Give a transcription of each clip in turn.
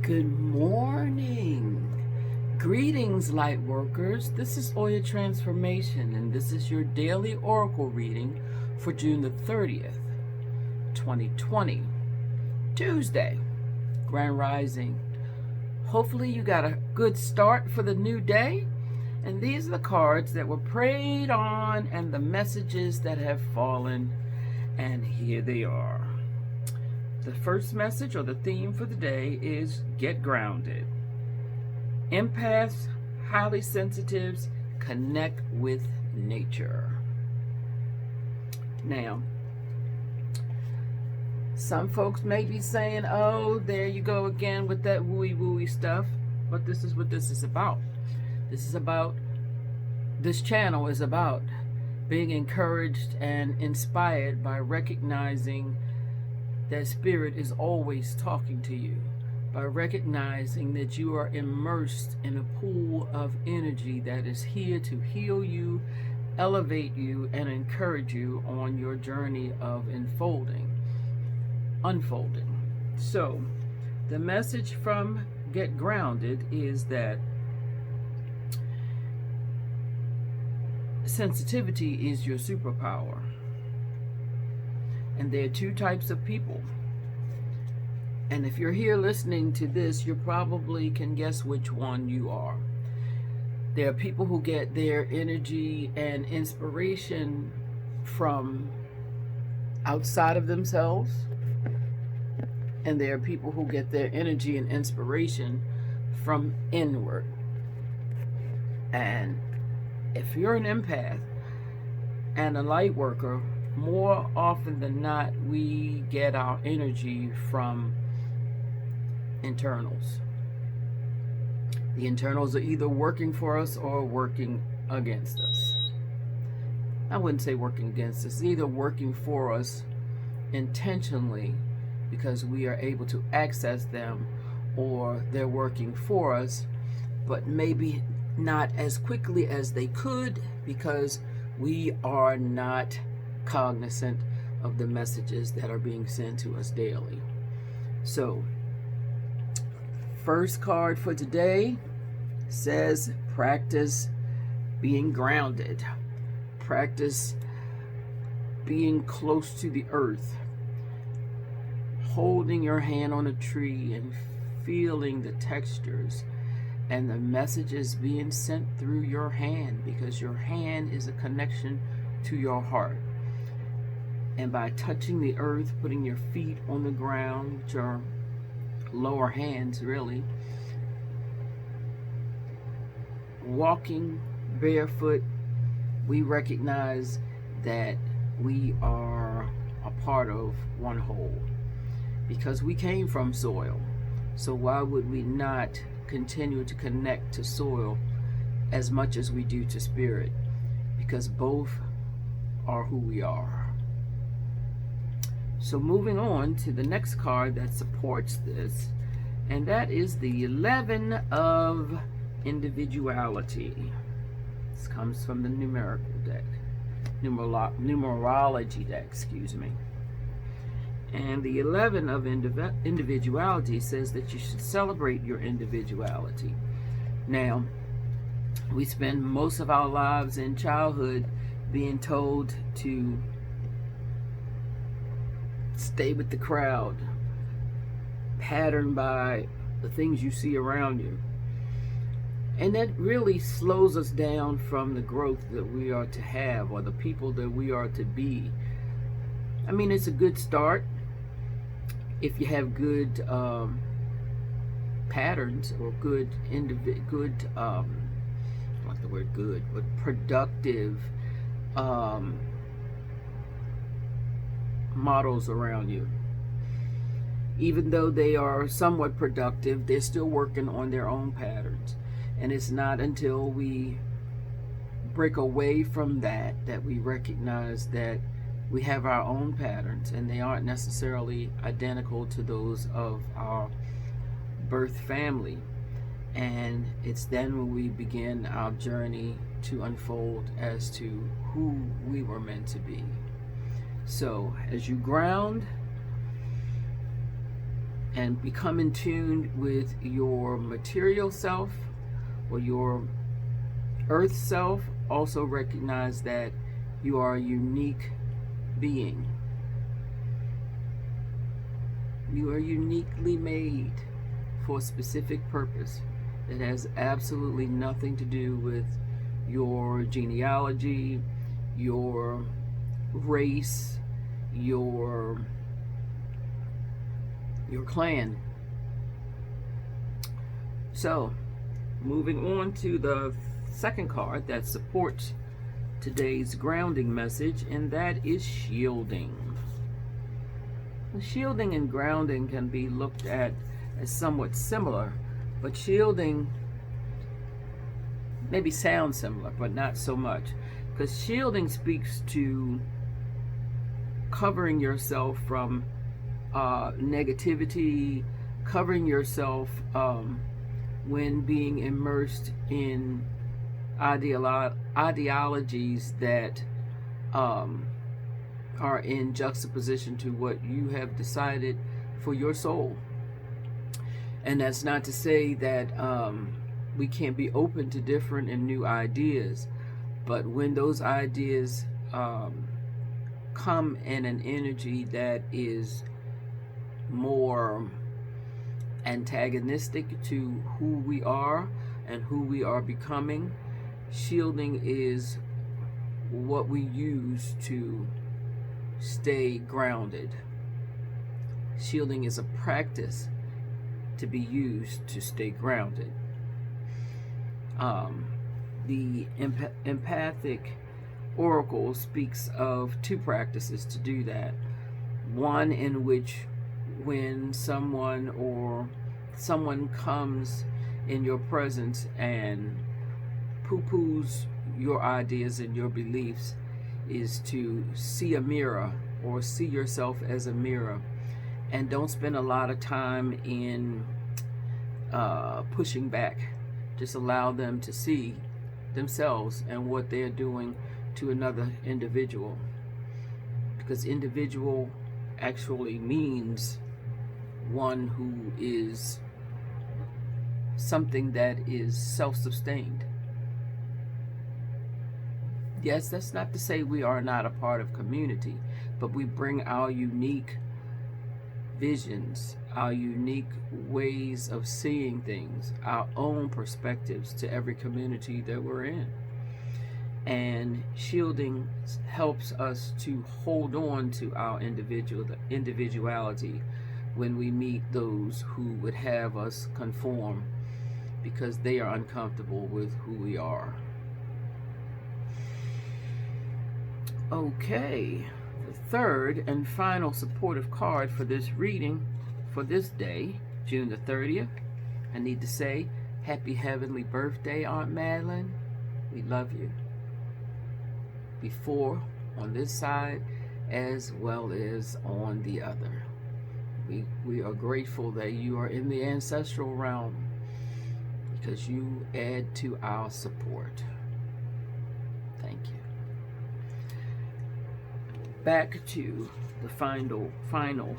Good morning. Greetings, light workers. This is Oya Transformation, and this is your daily Oracle reading for June the 30th, 2020, Tuesday, Grand Rising. Hopefully you got a good start for the new day. And these are the cards that were prayed on and the messages that have fallen. And here they are. The first message or the theme for the day is get grounded. Empaths, highly sensitives, connect with nature. Now, some folks may be saying, oh, there you go again with that wooey stuff. But this is what this is about. This channel is about being encouraged and inspired by recognizing that spirit is always talking to you, by recognizing that you are immersed in a pool of energy that is here to heal you, elevate you, and encourage you on your journey of unfolding. So, the message from Get Grounded is that sensitivity is your superpower. And there are two types of people. And if you're here listening to this, you probably can guess which one you are. There are people who get their energy and inspiration from outside of themselves. And there are people who get their energy and inspiration from inward. And if you're an empath and a light worker, more often than not, we get our energy from internals. The internals are either working for us or working against us. I wouldn't say working against us, either working for us intentionally because we are able to access them, or they're working for us, but maybe not as quickly as they could because we are not cognizant of the messages that are being sent to us daily. So, first card for today says practice being grounded. Practice being close to the earth. Holding your hand on a tree and feeling the textures and the messages being sent through your hand, because your hand is a connection to your heart. And by touching the earth, putting your feet on the ground, with your lower hands really, walking barefoot, we recognize that we are a part of one whole, because we came from soil. So why would we not continue to connect to soil as much as we do to spirit? Because both are who we are. So moving on to the next card that supports this, and that is the 11 of individuality. This comes from the numerical deck, numerology deck, excuse me. And the 11 of individuality says that you should celebrate your individuality. Now, we spend most of our lives in childhood being told to stay with the crowd, patterned by the things you see around you. And that really slows us down from the growth that we are to have, or the people that we are to be. I mean, it's a good start if you have good patterns, or good I like the word good, but productive models around you. Even though they are somewhat productive, they're still working on their own patterns. And it's not until we break away from that we recognize that we have our own patterns, and they aren't necessarily identical to those of our birth family. And it's then when we begin our journey to unfold as to who we were meant to be. So as you ground, and become in tune with your material self or your earth self. Also recognize that you are a unique being. You are uniquely made for a specific purpose that has absolutely nothing to do with your genealogy, your race, your clan. So, moving on to the second card that supports today's grounding message, and that is shielding. Shielding and grounding can be looked at as somewhat similar, but shielding maybe sounds similar, but not so much, because shielding speaks to covering yourself from negativity, covering yourself when being immersed in ideologies that are in juxtaposition to what you have decided for your soul. And that's not to say that we can't be open to different and new ideas, but when those ideas come in an energy that is more antagonistic to who we are and who we are becoming, shielding is what we use to stay grounded. Shielding is a practice to be used to stay grounded. The empathic oracle speaks of two practices to do that. One in which when someone comes in your presence and poo-poos your ideas and your beliefs, is to see a mirror or see yourself as a mirror, and don't spend a lot of time in pushing back. Just allow them to see themselves and what they're doing to another individual, because individual actually means one who is something that is self-sustained. Yes, that's not to say we are not a part of community, but we bring our unique visions, our unique ways of seeing things, our own perspectives to every community that we're in. And shielding helps us to hold on to our individuality when we meet those who would have us conform because they are uncomfortable with who we are. Okay, the third and final supportive card for this reading for this day, June the 30th. I need to say, happy heavenly birthday, Aunt Madeline. We love you. Before on this side as well as on the other. We are grateful that you are in the ancestral realm because you add to our support. Thank you. Back to the final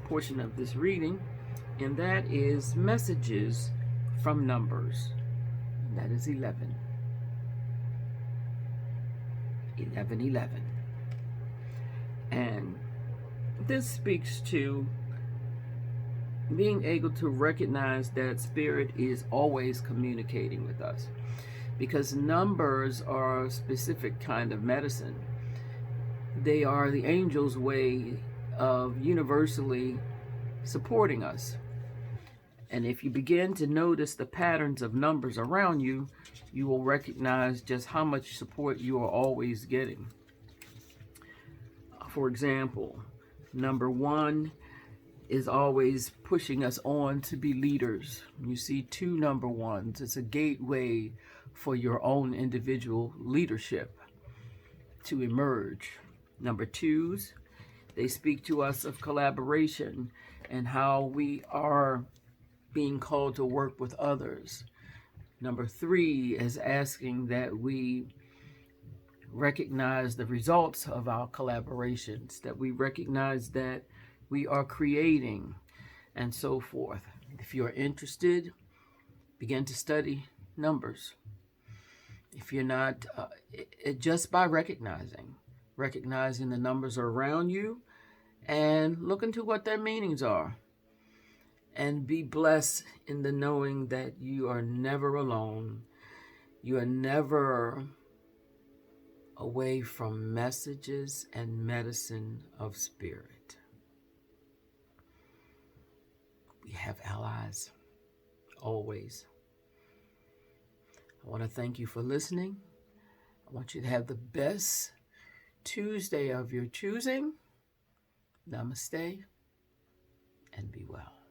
portion of this reading, and that is messages from numbers. And that is 11. 11:11. And this speaks to being able to recognize that spirit is always communicating with us, because numbers are a specific kind of medicine. They are the angel's way of universally supporting us. And if you begin to notice the patterns of numbers around you, you will recognize just how much support you are always getting. For example, number 1 is always pushing us on to be leaders. You see 2 number 1s. It's a gateway for your own individual leadership to emerge. Number 2s, they speak to us of collaboration and how we are being called to work with others. Number 3 is asking that we recognize the results of our collaborations, that we recognize that we are creating, and so forth. If you're interested, begin to study numbers. If you're not, just by recognizing the numbers around you and look into what their meanings are. And be blessed in the knowing that you are never alone. You are never away from messages and medicine of spirit. We have allies, always. I want to thank you for listening. I want you to have the best Tuesday of your choosing. Namaste, and be well.